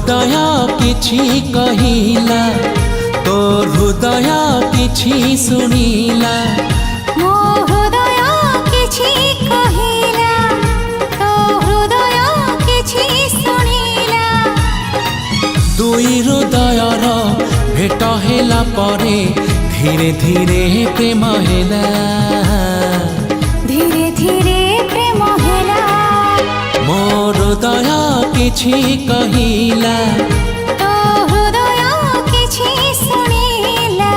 हृदय किछि कहिला तो हृदय किछि सुनिला मो हृदय किछि कहिला तो हृदय किछि सुनिला दुई हृदयर भेट हेला परे धीरे धीरे प्रेम हेला धीरे धीरे प्रेम हेला मो हृदय किछि कहिला तो हृदय किछि सुनिला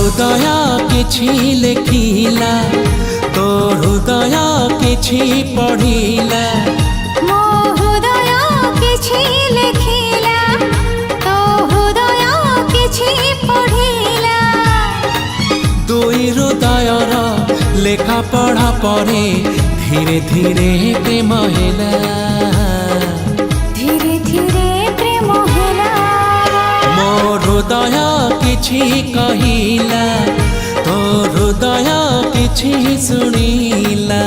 हृदय किछि लेखिला तो हृदय किछि पढ़िला मो हृदय किछि लेखिला तो हृदय किछि पढ़िला दुई हृदयर लेखा पढ़ा परे धीरे धीरे प्रेम हेला धीरे धीरे प्रेम हेला मो हृदय किछि कहिला तो हृदय किछि सुनिला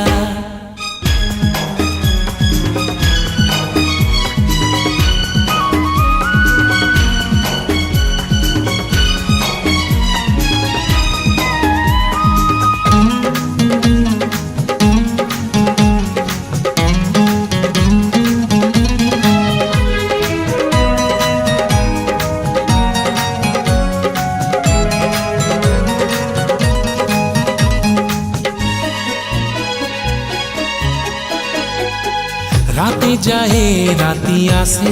राति जाए राति आसे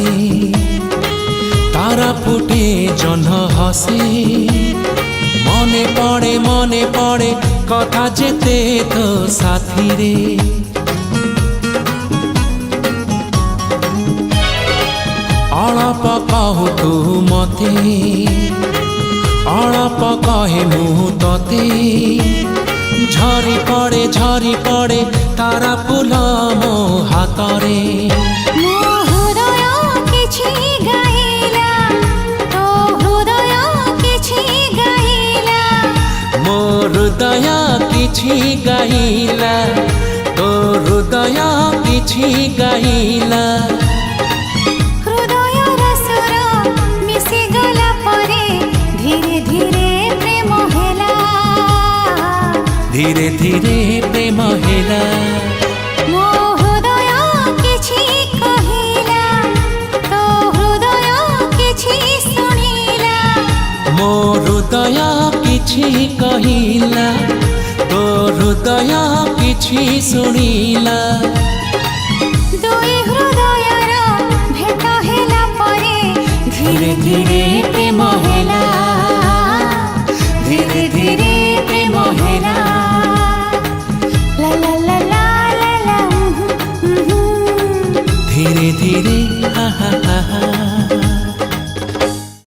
तारा फुटे जह्न हसे मने पड़े कथा जेते तो साथी रे अळप कहु तू मते अळप कहे मु तते झरी पड़े तारा फूल मो हातरे मो हृदय किछि गाइला तो हृदय किछि गाइला मो हृदय किछि गाइला तो हृदय किछि गाइला हृदय रसर मिसि गला परे धीरे धीरे प्रेम हेला धीरे धीरे प्रेम हेला मो हृदय किछि कहिला तो हृदय किछि सुनिला मो हृदय किछि कहिला तो हृदय किछि सुनिला दुई हृदयर भेट हेला परे धीरे धीरे प्रेम हेला।